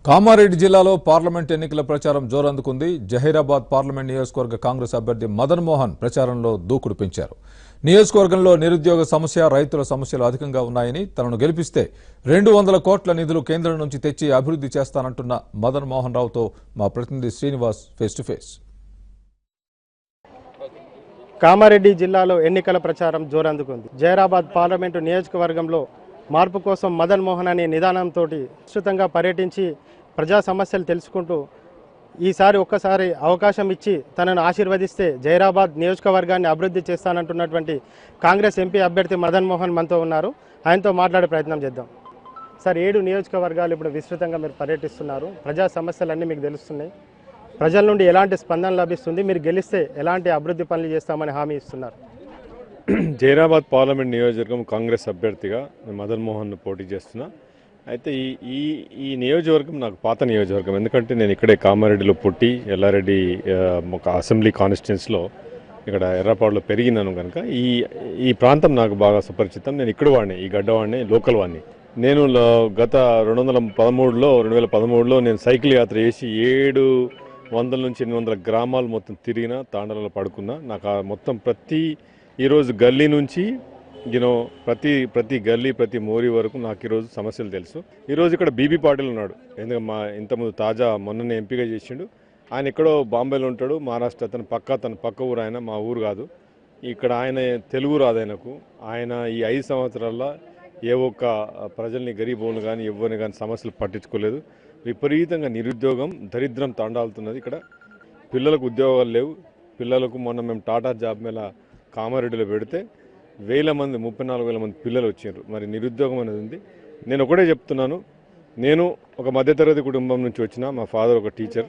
కామారెడ్డి జిల్లాలో పార్లమెంట్ ఎన్నికల ప్రచారం జోరందుకుంది. జహీరాబాద్ పార్లమెంట్ నియోజకవర్గ కాంగ్రెస్ అభ్యర్థి మదన్ మోహన్ ప్రచారంలో దూకుడు పెంచారు. నియోజకవర్గంలో నిరుద్యోగ సమస్య, రైతుల సమస్యలు అధికంగా ఉన్నాయని, తనను గెలిపిస్తే 200 కోట్ల నిధులు కేంద్రం నుంచి తెచ్చి అభివృద్ధి చేస్తానంటున్న మదన్ మోహన్ రావుతో మా ప్రతినిధి Srinivas face to face. Kamareddy జిల్లాలో ఎన్నికల ప్రచారం జోరందుకుంది. జహీరాబాద్ పార్లమెంటు నియోజకవర్గంలో మార్పు కోసం మదన్ మోహన్ అనే నిదానంతో విస్తృతంగా పర్యటించి ప్రజా సమస్యలు తెలుసుకుంటూ ఈసారి ఒక్కసారి అవకాశం ఇచ్చి తనను ఆశీర్వదిస్తే జహీరాబాద్ నియోజకవర్గాన్ని అభివృద్ధి చేస్తానంటున్నటువంటి కాంగ్రెస్ ఎంపీ అభ్యర్థి మదన్ మోహన్ మనతో ఉన్నారు. ఆయనతో మాట్లాడే ప్రయత్నం చేద్దాం. సార్, 7 నియోజకవర్గాలు ఇప్పుడు విస్తృతంగా మీరు పర్యటిస్తున్నారు. ప్రజా సమస్యలన్నీ మీకు తెలుస్తున్నాయి. ప్రజల నుండి ఎలాంటి స్పందన లభిస్తుంది? మీరు గెలిస్తే ఎలాంటి అభివృద్ధి పనులు చేస్తామని హామీ ఇస్తున్నారు? జహీరాబాద్ పార్లమెంట్ నియోజకవర్గం కాంగ్రెస్ అభ్యర్థిగా మదన్ మోహన్ పోటీ చేస్తున్నా. అయితే ఈ నియోజకవర్గం నాకు పాత నియోజకవర్గం. ఎందుకంటే నేను ఇక్కడే కామారెడ్డిలో పుట్టి ఎల్లారెడ్డి ఒక అసెంబ్లీ కాన్స్టిట్యున్సీలో ఇక్కడ ఎర్రపాడులో పెరిగినాను కనుక ఈ ప్రాంతం నాకు బాగా సుపరిచితం. నేను ఇక్కడ వాడిని, ఈ గడ్డ వాడిని, లోకల్ వాడిని. నేను గత 2013లో నేను సైకిల్ యాత్ర చేసి 700 నుంచి 800 గ్రామాలు మొత్తం తిరిగిన, తాండలలో పడుకున్నా. నాకు మొత్తం ఈరోజు గల్లీ నుంచి ప్రతి గల్లీ, ప్రతి మోరీ వరకు నాకు ఈరోజు సమస్యలు తెలుసు. ఈరోజు ఇక్కడ బీబీ పాటిల్ ఉన్నాడు. ఎందుకంటే ఇంతకుముందు మొన్ననే ఎంపీగా చేసిండు. ఆయన ఎక్కడో బాంబేలో ఉంటాడు, మహారాష్ట్ర. తన పక్క ఊరు, ఆయన మా ఊరు కాదు. ఇక్కడ ఆయన తెలుగు రాదు ఆయనకు. ఆయన ఈ 5 సంవత్సరాల్లో ఏ ఒక్క ప్రజల్ని, గరీబోళ్ళు కానీ ఎవరిని కానీ సమస్యలు పట్టించుకోలేదు. విపరీతంగా నిరుద్యోగం, దరిద్రం తాండాలుతున్నది. ఇక్కడ పిల్లలకు ఉద్యోగాలు లేవు. పిల్లలకు మొన్న మేము టాటా జాబ్ మేళ కామారెడ్డిలో పెడితే 34,000 మంది పిల్లలు వచ్చారు. మరి నిరుద్యోగం అనేది ఉంది. నేను ఒకటే చెప్తున్నాను, నేను ఒక మధ్యతరగతి కుటుంబం నుంచి వచ్చిన, మా ఫాదర్ ఒక టీచర్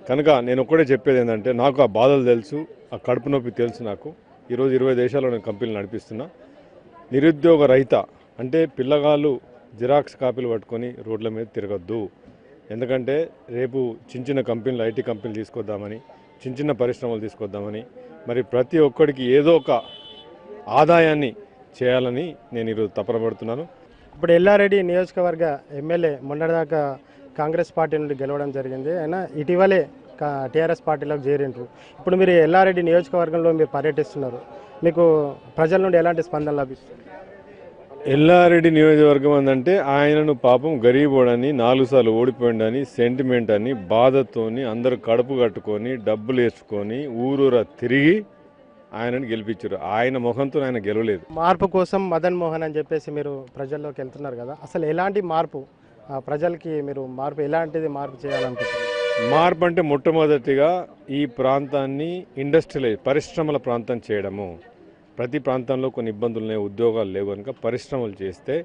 కనుక నేను ఒకటే చెప్పేది ఏంటంటే, నాకు ఆ బాధలు తెలుసు, ఆ కడుపు నొప్పి తెలుసు. నాకు ఈరోజు 20 దేశాల్లో నేను కంపెనీలు నడిపిస్తున్నా. నిరుద్యోగ రహిత అంటే పిల్లగాళ్ళు జిరాక్స్ కాపీలు పట్టుకొని రోడ్ల మీద తిరగద్దు. ఎందుకంటే రేపు చిన్న కంపెనీలు, ఐటీ కంపెనీలు తీసుకొద్దామని, చిన్న పరిశ్రమలు తీసుకొద్దామని, మరి ప్రతి ఒక్కడికి ఏదో ఒక ఆదాయాన్ని చేయాలని నేను ఈరోజు తపన పడుతున్నాను. ఇప్పుడు ఎల్లారెడ్డి నియోజకవర్గ ఎమ్మెల్యే మొన్నటిదాకా కాంగ్రెస్ పార్టీ నుండి గెలవడం జరిగింది. అయినా ఇటీవలే టీఆర్ఎస్ పార్టీలోకి చేరిండ్రు. ఇప్పుడు మీరు ఎల్లారెడ్డి నియోజకవర్గంలో మీరు పర్యటిస్తున్నారు. మీకు ప్రజల నుండి ఎలాంటి స్పందన లభిస్తుంది? ఎల్లారెడ్డి నియోజకవర్గం అంటే ఆయనను పాపం గరీబోడని, 4 సార్లు ఓడిపోయిండని, సెంటిమెంట్ అని, బాధతోని అందరూ కడుపు కట్టుకొని డబ్బులు వేసుకొని ఊరూరా తిరిగి ఆయనను గెలిపించారు. ఆయన ముఖంతో ఆయన గెలవలేదు. మార్పు కోసం మదన్ మోహన్ అని చెప్పేసి మీరు ప్రజల్లోకి వెళ్తున్నారు కదా, అసలు ఎలాంటి మార్పు ప్రజలకి మీరు ఎలాంటిది మార్పు చేయాలనుకుంటున్నారు? మార్పు అంటే మొట్టమొదటిగా ఈ ప్రాంతాన్ని ఇండస్ట్రియలైజ్, పరిశ్రమల ప్రాంతం చేయడము. ప్రతి ప్రాంతంలో కొన్ని ఇబ్బందులు ఉన్నాయి, ఉద్యోగాలు లేవు కనుక పరిశ్రమలు చేస్తే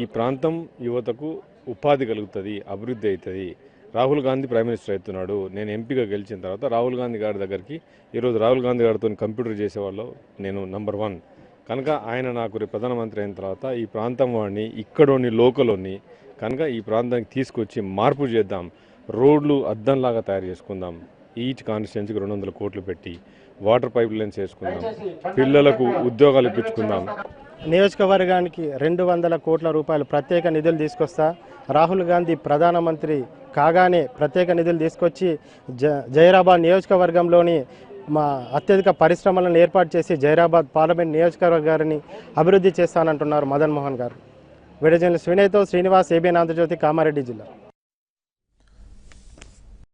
ఈ ప్రాంతం యువతకు ఉపాధి కలుగుతుంది, అభివృద్ధి అవుతుంది. రాహుల్ గాంధీ ప్రైమ్ మినిస్టర్ అవుతున్నాడు. నేను ఎంపీగా గెలిచిన తర్వాత రాహుల్ గాంధీ గారి దగ్గరికి ఈరోజు రాహుల్ గాంధీ గారితో కంప్యూటర్ చేసేవాళ్ళు నేను నంబర్ 1 కనుక ఆయన నాకు ప్రధానమంత్రి అయిన తర్వాత ఈ ప్రాంతం వాడిని, ఇక్కడోని, లోకల్ని కనుక ఈ ప్రాంతానికి తీసుకొచ్చి మార్పు చేద్దాం. రోడ్లు అద్దంలాగా తయారు చేసుకుందాం. ఈచ్ కాన్స్టిట్యున్సీకి 200 కోట్లు పెట్టి వాటర్ పైప్ లైన్స్ వేసుకుందాం. పిల్లలకు ఉద్యోగాలు ఇప్పించుకుందాం. నియోజకవర్గానికి 200 కోట్ల రూపాయలు ప్రత్యేక నిధులు తీసుకొస్తా, రాహుల్ గాంధీ ప్రధానమంత్రి కాగానే ప్రత్యేక నిధులు తీసుకొచ్చి జహీరాబాద్ నియోజకవర్గంలోని అత్యధిక పరిశ్రమలను ఏర్పాటు చేసి జహీరాబాద్ పార్లమెంట్ నియోజకవర్గాన్ని అభివృద్ధి చేస్తానంటున్నారు మదన్ మోహన్ గారు. వీడియో జర్నలిస్ట్ వినయ్తో శ్రీనివాస్, ఏబిఎన్ ఆంధ్రజ్యోతి, కామారెడ్డి జిల్లా.